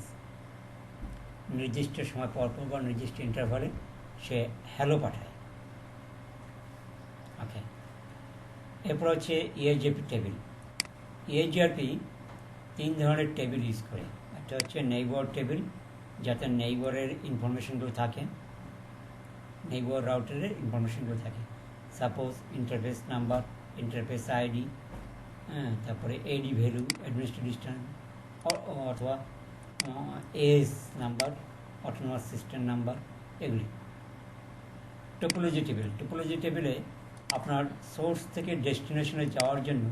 নির্দিষ্ট সময় পরপর বা নির্দিষ্ট ইন্টারভালে সে হ্যালো পাঠায়, ওকে। এরপর হচ্ছে ASGRP টেবিল। ASGRP 3 ধরনের টেবিল ইউজ করে। একটা হচ্ছে নেইবার টেবিল, যাতে নেইবারের ইনফরমেশনগুলো থাকে, নেইবার রাউটারের ইনফরমেশনগুলো থাকে। Suppose interface number, interface ID, তারপরে AD ভ্যালু, অ্যাডমিনিস্ট্রেটিভ ডিস্টেন্স, অথবা S number, autonomous system number, এগুলি। টোপোলজি টেবিল, টোপোলজি টেবিলে আপনার সোর্স থেকে ডেস্টিনেশনে যাওয়ার জন্য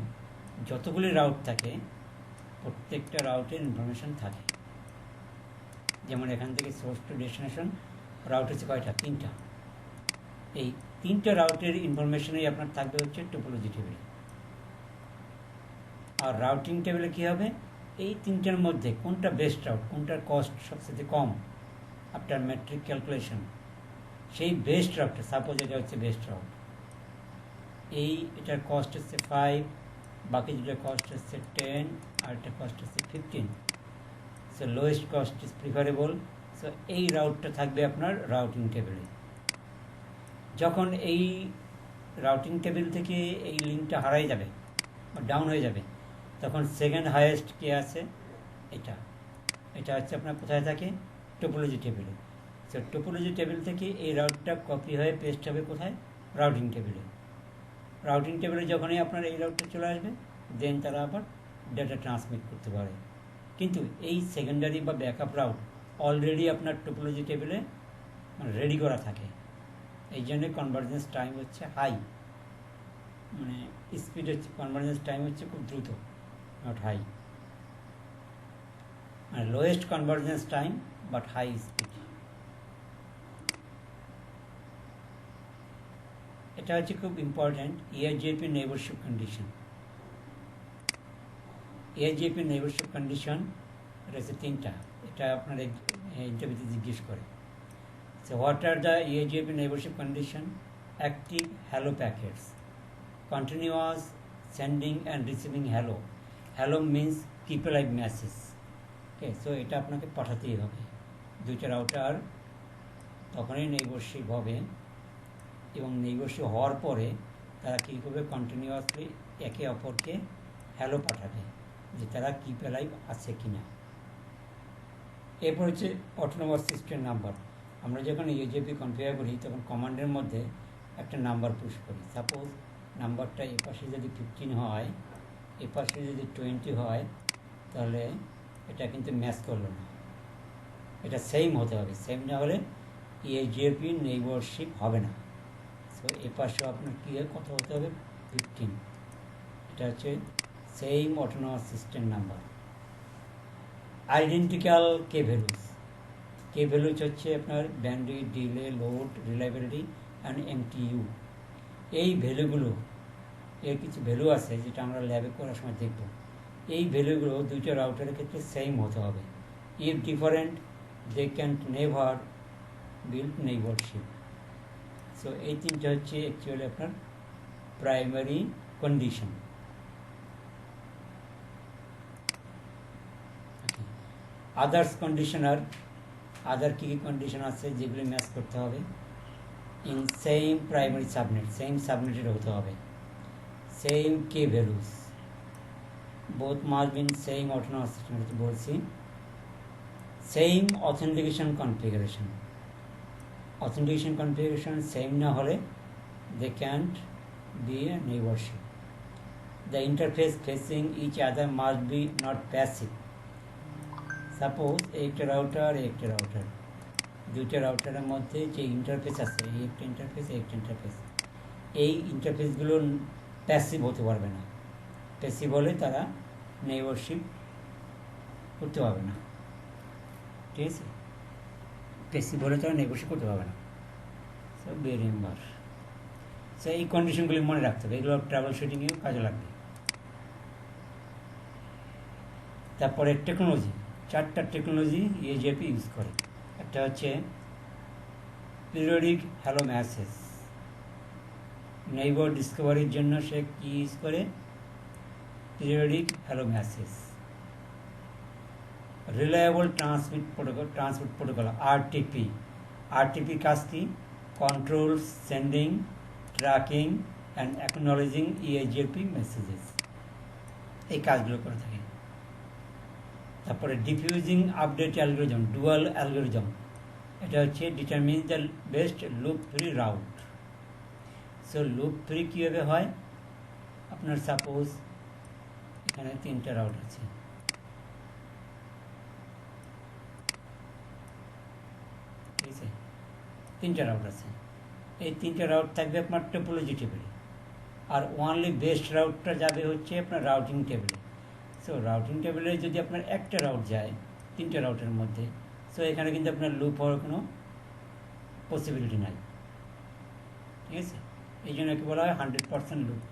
যতগুলি রাউট থাকে প্রত্যেকটা রাউটের ইনফরমেশন থাকে। যেমন এখান থেকে সোর্স টু ডেস্টিনেশন রাউট হচ্ছে কয়টা? 3টা। এই 3টা রাউটের ইনফরমেশনই আপনার থাকবে হচ্ছে টোপোলজি টেবিলে। আর রাউটিং টেবিলে কী হবে? এই 3টার মধ্যে কোনটা বেস্ট রাউট, কোনটার কস্ট সবচেয়ে কম আফটার ম্যাট্রিক ক্যালকুলেশন, সেই বেস্ট রাউটটা, সাপোজ এটা হচ্ছে বেস্ট রাউট, এটার কস্ট হচ্ছে 5, বাকি দুটার কস্ট হচ্ছে 10, আর একটা কস্ট হচ্ছে 15। So lowest cost is preferable. So এই রাউটটা থাকবে আপনার রাউটিং টেবিলে। যখন এই রাউটিং টেবিল থেকে এই লিঙ্কটা হারাই যাবে বা ডাউন হয়ে যাবে, তখন সেকেন্ড হাইয়েস্ট কে আছে? এটা হচ্ছে আপনার কোথায় থাকে? টোপোলজি টেবিলে। সো টোপোলজি টেবিল থেকে এই রাউটটা কপি হয়ে পেস্ট হবে কোথায়? রাউটিং টেবিলে। রাউটিং টেবিলে যখনই আপনার এই রাউটটা চলে আসবে, দেন তারা আবার ডেটা ট্রান্সমিট করতে পারে। কিন্তু এই সেকেন্ডারি বা ব্যাকআপ রাউট অলরেডি আপনার টোপোলজি টেবিলে রেডি করা থাকে। এই জন্যে কনভার্জেন্স টাইম হচ্ছে হাই, মানে স্পিড হচ্ছে, কনভার্জেন্স টাইম হচ্ছে খুব দ্রুত, নট হাই। মানে lowest convergence time but high speed. এটা হচ্ছে খুব important, EIGRP neighbourship condition. EIGRP neighbourship condition এটা হচ্ছে 3টা। এটা আপনার ইন্টারভিউতে জিজ্ঞেস করে। So what are the EIGRP neighborship condition? Active hello packets, continuous sending and receiving hello. Hello means keep alive message. Okay, so এটা আপনাকে পাঠাতেই হবে। দুইটা রাউটার তখনই নেইবারশিপ হবে, এবং নেইবারশিপ হওয়ার পরে তারা কী করবে? কন্টিনিউয়াসলি একে অপরকে হ্যালো পাঠাবে যে তারা কিপ অ্যালাইভ আছে কিনা। এরপর হচ্ছে অটোনোমাস সিস্টেম নাম্বার। আমরা যখন EIGRP কনফিগার করি তখন কমান্ডের মধ্যে একটা নাম্বার পুশ করি। সাপোজ নাম্বারটা এপাশে যদি 15 হয়, এপাশে যদি 20 হয়, তাহলে এটা কিন্তু ম্যাচ করলো না, এটা সেম হতে হবে। সেম না হলে EIGRP নেইবারশিপ হবে না। সো এপাশেও আপনার কী কত হতে হবে? 15। এটা হচ্ছে same autonomous system number. Identical K values. K values হচ্ছে আপনার bandwidth, delay, load, reliability and MTU। এই ভ্যালুগুলো, এর কিছু ভ্যালু আছে যেটা আমরা ল্যাবে করার সময় দেখব। এই ভ্যালুগুলো দুইটা রাউটারের ক্ষেত্রে সেম হতে হবে। If different, they can never build neighbourship. So এই 3টা হচ্ছে অ্যাকচুয়ালি আপনার primary condition. Others conditioner, other কী কী কন্ডিশন আছে যেগুলি ম্যাচ করতে হবে? In same primary subnet, same সাবনেটের হতে হবে, same K values, both must be in same autonomous system বলছি, same authentication configuration. Authentication configuration same না হলে they can't be a neighbourship. The interface facing each other must be not passive. Suppose একটা router, দুইটা রাউটারের মধ্যে যে interface আছে, এই একটা ইন্টারফেস, এই ইন্টারফেসগুলো প্যাসিভ হতে পারবে না। প্যাসিভ হলে তারা নেইবারশিপ করতে পারবে না। ঠিক আছে, প্যাসিভ হলে তারা নেইবারশিপ করতে পারবে না। সো রিমেম্বার, সো এই কন্ডিশনগুলি মনে রাখতে হবে, এগুলো ট্রাভেল শুটিংয়েও কাজে লাগবে। তারপরে টেকনোলজি, 4টা টেকনোলজি EIGRP ইউজ করে। একটা হচ্ছে পিরিয়ডিক হ্যালো মেসেজ। নেইবার ডিসকভারির জন্য সে কি ইউজ করে? Periodic hello message. Reliable transmit protocol RTP কাজ কি? Control, sending, tracking and অ্যাকনোলেজিং EIGRP messages, এই কাজগুলো করে থাকে। তারপরে ডিফিউজিং আপডেট অ্যালগোরিদম, ডুয়াল অ্যালগোরিদম, এটা হচ্ছে determine the best loop free route. So loop free কীভাবে হয়? আপনার সাপোজ এখানে 3টা রাউট আছে, ঠিক আছে, 3টা রাউট আছে। এই 3টা রাউট থাকবে আপনার টোপোলজি টেবিলে। আর ওনলি বেস্ট রাউটটা যাবে হচ্ছে আপনার রাউটিং টেবিলে। সো রাউটিং টেবিলে যদি আপনার একটা রাউট যায় 3টে রাউটের মধ্যে, সো এখানে কিন্তু আপনার লুপ হওয়ার কোনো পসিবিলিটি নাই, ঠিক আছে। এই জন্য কি বলা হয় 100% লুপ।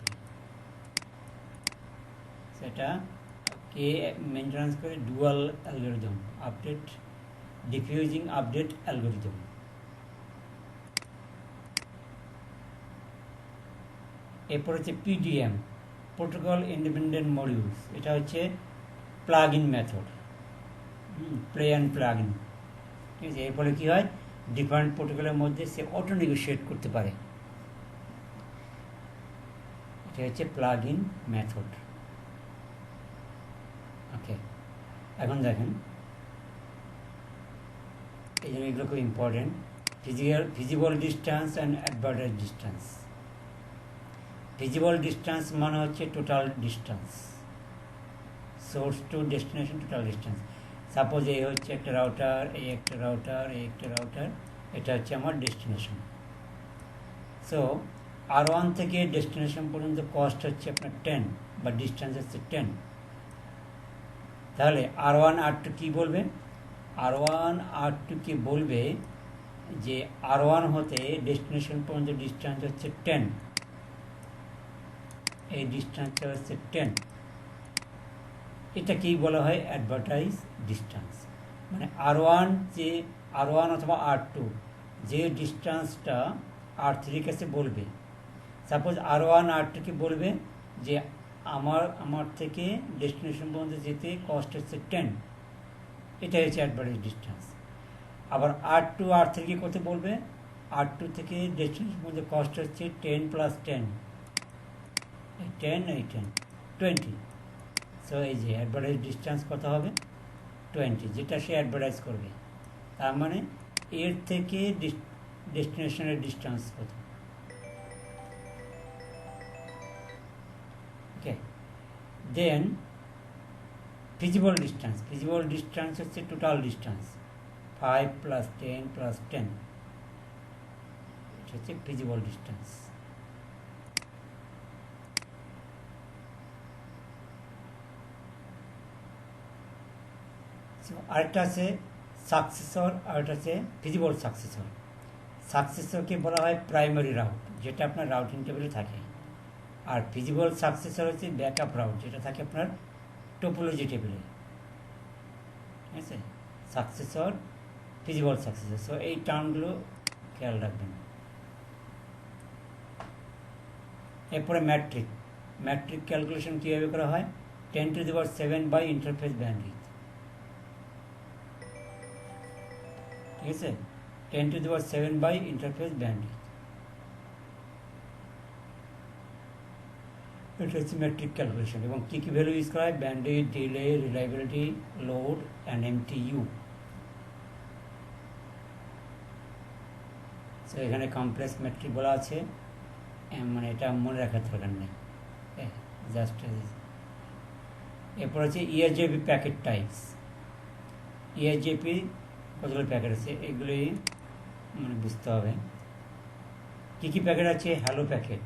সেটা কে মেনটেন্যান্স করে dual algorithm, update diffusing update algorithm. এরপর হচ্ছে পিডিএম, প্রোটোকল ইন্ডিপেন্ডেন্ট মডিউলস। এটা হচ্ছে plug in method, play and plug in, ঠিক আছে। এর ফলে কী হয়, ডিফারেন্ট প্রোটোকলের মধ্যে সে অটো নেগোশিয়েট করতে পারে। এটা হচ্ছে প্লাগ ইন মেথড। ওকে, এখন দেখেন এই জন্য এগুলো খুব important. Feasible distance and advertise distance. Feasible distance মানে হচ্ছে total distance, source to destination total distance. Suppose এই হচ্ছে একটা রাউটার, এই একটা রাউটার, এই একটা রাউটার, এটা হচ্ছে আমার ডেস্টিনেশন। সো R1 থেকে ডেস্টিনেশন পর্যন্ত কস্ট হচ্ছে আপনার 10 বা ডিস্টেন্স হচ্ছে 10। তাহলে R1 R2 কী বলবে? R1 R2 কে বলবে যে R1 হতে ডেস্টিনেশন পর্যন্ত ডিস্টেন্স হচ্ছে 10, এই ডিস্টেন্সটা হচ্ছে 10। এটাকেই বলা হয় অ্যাডভার্টাইজ ডিস্টেন্স। মানে R1 অথবা R2 যে ডিস্টেন্সটা R3 কাছে বলবে, সাপোজ R1 R2 কে বলবে যে আমার থেকে ডেস্টিনেশন পর্যন্ত যেতে কস্ট হচ্ছে 10, এটাই হচ্ছে অ্যাডভার্টাইজ ডিস্টেন্স। আবার R2 R3 কে কত বলবে? R2 থেকে ডেস্টিনেশন পর্যন্ত কস্ট হচ্ছে 10 + 10, এই 10 এই 10 20। সো এই যে অ্যাডভার্টাইজ ডিস্টেন্স কত হবে? 20, যেটা সে অ্যাডভার্টাইজ করবে। তার মানে এর থেকে ডেস্টিনেশনের ডিস্টেন্স কত। ওকে, দেন ফিজিবল ডিস্টেন্স। ফিজিবল ডিস্টেন্স হচ্ছে টোটাল ডিস্টেন্স, 5 + 10 + 10, এটা হচ্ছে ফিজিবল ডিস্টেন্স। আরেকটা আছে সাকসেসর, আরেকটা আছে ফিজিবল সাকসেসর। সাকসেসরকে বলা হয় প্রাইমারি রাউট, যেটা আপনার রাউটিং টেবিলে থাকে। আর ফিজিবল সাকসেসর হচ্ছে ব্যাকআপ রাউট, যেটা থাকে আপনার টোপোলজি টেবিলে, ঠিক আছে। সাকসেসর, ফিজিবল সাকসেসর, সো এই টার্মগুলো খেয়াল রাখবেন। এরপরে ম্যাট্রিক। ম্যাট্রিক ক্যালকুলেশন কীভাবে করা হয়? 10⁷ বাই ইন্টারফেস ব্যান্ডউইথ, ঠিক আছে। 10⁷ বাই ইন্টারফেস ব্যান্ডউইথ, এটা হচ্ছে ম্যাট্রিক ক্যালকুলেশন। এবং কী কী ভ্যালু ইউজ করা হয়? Bandwidth, delay, reliability, load and MTU। So এখানে কমপ্লেক্স ম্যাট্রিক বলা আছে, মানে এটা মনে রাখার দরকার নেই, জাস্ট। এরপর হচ্ছে EIGRP প্যাকেট টাইপস। EIGRP কতগুলো প্যাকেট আছে এগুলি মানে বুঝতে হবে। কী কী প্যাকেট আছে? হ্যালো প্যাকেট,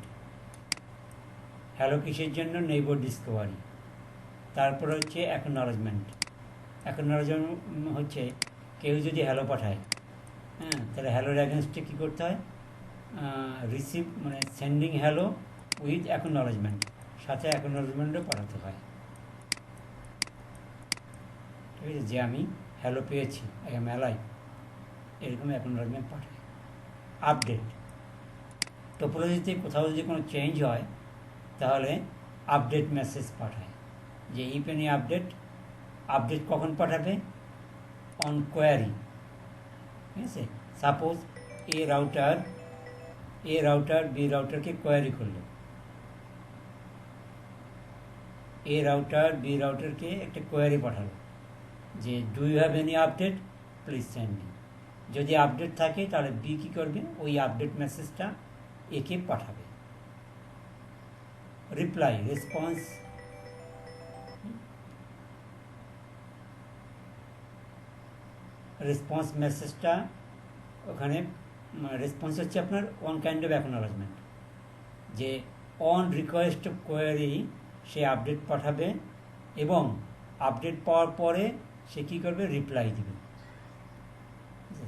হ্যালো কিসের জন্য? Neighbour Discovery. তারপরে হচ্ছে অ্যাকনোলেজমেন্ট। অ্যাকনোলেজমেন্ট হচ্ছে কেউ যদি হ্যালো পাঠায়, হ্যাঁ, তাহলে হ্যালোর অ্যাগেনস্টে কী করতে হয়? রিসিভ মানে সেন্ডিং হ্যালো উইথ অ্যাকনোলেজমেন্ট, সাথে অ্যাকনোলেজমেন্টও পাঠাতে হয়, ঠিক আছে। যে আমি হ্যালো পেয়েছি, আই এম অ্যালাইভ, এরকম অ্যাকনোলেজমেন্ট পাঠায়। আপডেট, টোপোলজিতে কোথাও যদি কোনো চেঞ্জ হয় তাহলে আপডেট মেসেজ পাঠায়, যে ইফ এনি আপডেট। আপডেট কখন পাঠাবে? অন কোয়ারি, ঠিক আছে। সাপোজ এ রাউটার বি রাউটারকে কোয়ারি করলো, এ রাউটার বি রাউটারকে একটা কোয়ারি পাঠালো যে do you have any update, please send me. যদি আপডেট থাকে তাহলে বি কী করবে? ওই আপডেট মেসেজটা একে পাঠাবে। রিপ্লাই, রেসপন্স মেসেজটা ওখানে রেসপন্স হচ্ছে আপনার ওয়ান কাইন্ড অফ অ্যাকনোলেজমেন্ট, যে অন রিকোয়েস্ট অফ কোয়ারি সে আপডেট পাঠাবে এবং আপডেট পাওয়ার পরে সে কী করবে, রিপ্লাই দেবে।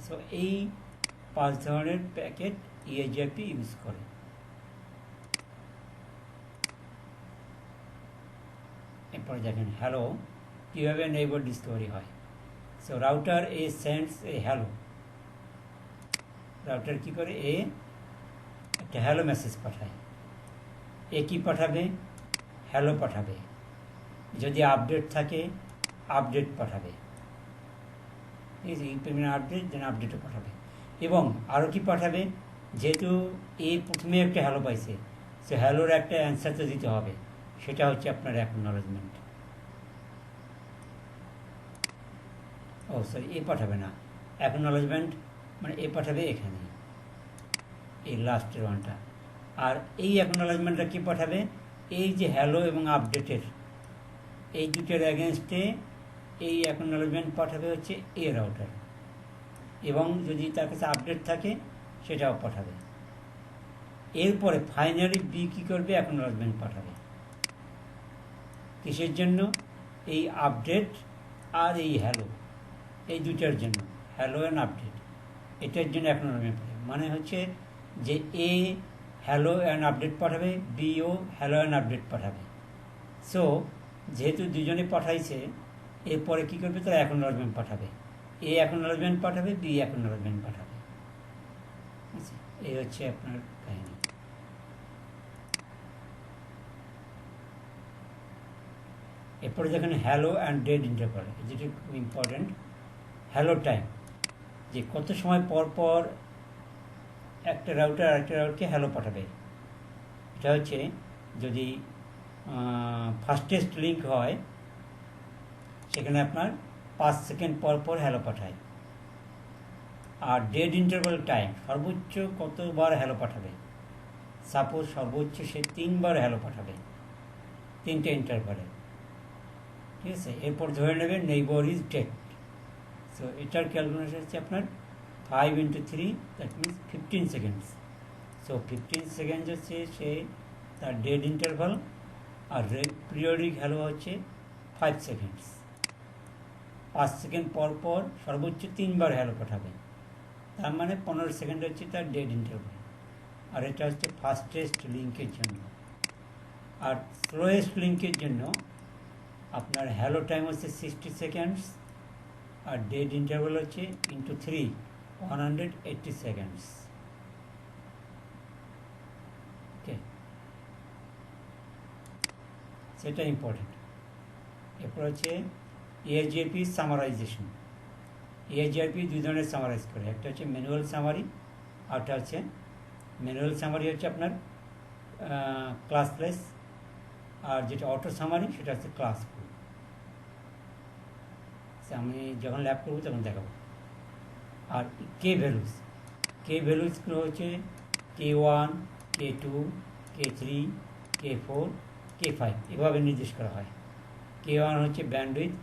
সো এই 5 ধরনের প্যাকেট EIGRP ইউজ করে। এরপরে দেখেন হ্যালো কীভাবে নেইবার ডিসকভারি হয়। সো রাউটার এ সেন্ডস এ হ্যালো, রাউটার কী করে, একটা হ্যালো মেসেজ পাঠায়। কি পাঠাবে, হ্যালো পাঠাবে। যদি আপডেট থাকে আপডেট পাঠাবে, ঠিক আছে, ইনক্রিমেন্ট আপডেট দেন আপডেটও পাঠাবে। এবং আরও কি পাঠাবে, যেহেতু প্রথমে একটা হ্যালো পাইছে, সে হ্যালোর একটা অ্যান্সার তো দিতে হবে, সেটা হচ্ছে আপনার অ্যাকনোলেজমেন্ট। সরি, পাঠাবে না, অ্যাকনোলেজমেন্ট মানে পাঠাবে এখানে, এই লাস্টের ওয়ানটা। আর এই অ্যাকনোলেজমেন্টটা কি পাঠাবে, এই যে হ্যালো এবং আপডেটের এই দুটোর অ্যাগেনস্টে এই অ্যাকনোলেজমেন্ট পাঠাবে হচ্ছে রাউটার, এবং যদি তার কাছে আপডেট থাকে সেটাও পাঠাবে। এরপরে ফাইনালি কী করবে, অ্যাকনোলেজমেন্ট পাঠাবে। কিসের জন্য, এই আপডেট আর এই হ্যালো, এই দুটার জন্য, হ্যালো অ্যান্ড আপডেট, এটার জন্য অ্যাকনোলেজমেন্ট পাঠাবে। মানে হচ্ছে যে হ্যালো অ্যান্ড আপডেট পাঠাবে, বিও হ্যালো অ্যান্ড আপডেট পাঠাবে। সো যেহেতু দুজনে পাঠাইছে, এরপরে কী করবে, তারা অ্যাকনোলেজমেন্ট পাঠাবে, অ্যাকনোলেজমেন্ট পাঠাবে, অ্যাকনোলেজমেন্ট পাঠাবে। এই হচ্ছে আপনার কাহিনী। এরপরে দেখেন হ্যালো অ্যান্ড ডেড ইন্টারভাল, যেটা খুব ইম্পর্ট্যান্ট। হ্যালো টাইম, যে কত সময় পর পর একটা রাউটার আরেকটা রাউটারকে হ্যালো পাঠাবে। এটা হচ্ছে যদি ফাস্টেস্ট লিঙ্ক হয় সেখানে আপনার 5 সেকেন্ড পর পর হ্যালো পাঠায়। আর ডেড ইন্টারভাল টাইম, সর্বোচ্চ কতবার হ্যালো পাঠাবে, সাপোজ সর্বোচ্চ সে 3 বার হ্যালো পাঠাবে 3টে ইন্টারভালে, ঠিক আছে। এরপর ধরে নেবে নেইবার ইজ ডেড। সো এটার ক্যালকুলেশন হচ্ছে আপনার 5 × 3, that means 15 seconds. So 15 second হচ্ছে সে তার ডেড ইন্টারভাল, আর পিরিয়ডিক হ্যালো হচ্ছে 5 সেকেন্ডস। 5 সেকেন্ড পর পর সর্বোচ্চ 3 বার হ্যালো পাঠাবে, তার মানে 15 সেকেন্ড হচ্ছে তার ডেড ইন্টারভাল। আর এটা হচ্ছে ফাস্টেস্ট লিঙ্কের জন্য। আর স্লোয়েস্ট লিঙ্কের জন্য আপনার হ্যালো টাইম হচ্ছে 60 সেকেন্ডস, আর ডেড ইন্টারভাল হচ্ছে × 3 180 সেকেন্ডস। ওকে, সেটা ইম্পর্টেন্ট। এরপর হচ্ছে EIGRP সামারাইজেশন। EIGRP 2 ধরনের সামারাইজ করে, একটা হচ্ছে ম্যানুয়াল সামারি, আরটা হচ্ছে ম্যানুয়াল সামারি হচ্ছে আপনার ক্লাসলেস, আর যেটা অটো সামারি সেটা হচ্ছে ক্লাসফুল। আমি যখন ল্যাব করবো তখন দেখাবো। আর ভ্যালুসগুলো হচ্ছে K1, K2, K3, K4, K5 এভাবে নির্দেশ করা হয়। K1 হচ্ছে ব্যান্ডউইথ,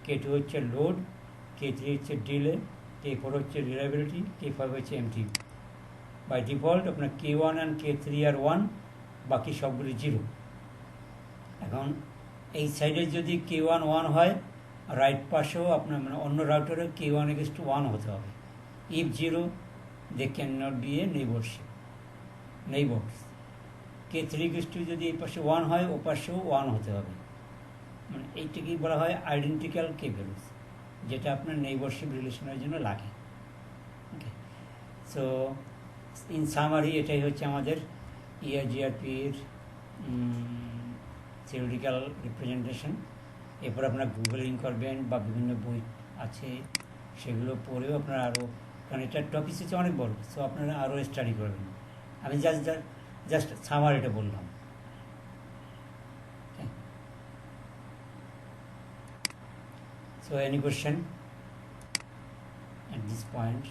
K2 হচ্ছে লোড, K3 হচ্ছে ডিলে, K4 হচ্ছে রিলায়েবিলিটি, K5 হচ্ছে MTU। বাই ডিফল্ট আপনার K1 অ্যান্ড K3 আর 1, বাকি সবগুলি 0। এখন এই সাইডে যদি K1 1 হয়, রাইট পাশেও আপনার মানে অন্য রাউটারেও K1 = 1 হতে হবে। If 0, they can not be a neighbours. K3 = যদি এই পাশে 1 হয়, ও পাশেও 1 হতে হবে। মানে এইটাকেই বলা হয় আইডেন্টিক্যাল কে ভ্যালুস, যেটা আপনার নেইবারশিপ রিলেশনের জন্য লাগে। ওকে, সো ইন সামারি এটাই হচ্ছে আমাদের EIGRP-র থিওরিটিক্যাল রিপ্রেজেন্টেশন। এরপর আপনারা গুগলিং করবেন বা বিভিন্ন বই আছে সেগুলো পড়েও আপনারা আরও, কারণ এটার টপিক হচ্ছে অনেক বড়, সো আপনারা আরও স্টাডি করবেন। আমি জাস্ট সামারিটা বললাম। So any question at this point?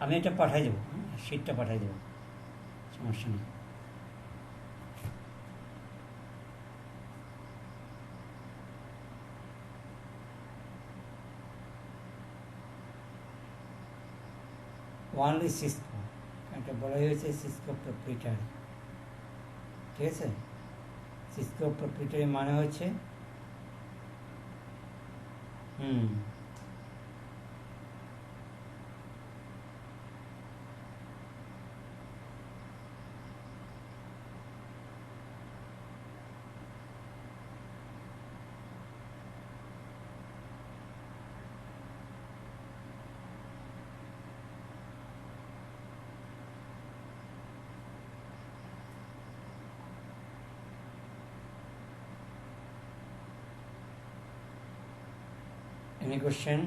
আমি এটা পাঠাই দেবো, শিটটা পাঠাই দেবো, সমস্যা নেই। ওয়ানলি সিসকো, এটা বলাই হয়েছে সিসকো প্রপ্রিটারি, ঠিক আছে। সিসকো প্রপ্রিটারি মানে হচ্ছে any question?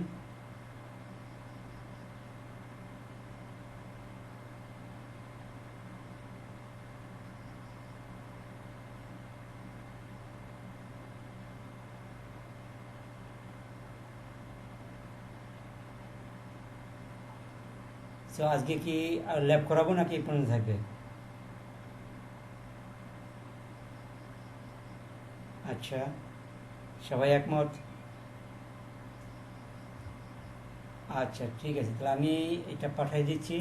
সো আজকে কি ল্যাব করাবো নাকি এই পর্যন্ত থাকবে? আচ্ছা, সবাই একমত? আচ্ছা ঠিক আছে, তাহলে আমি এটা পাঠিয়ে দিচ্ছি।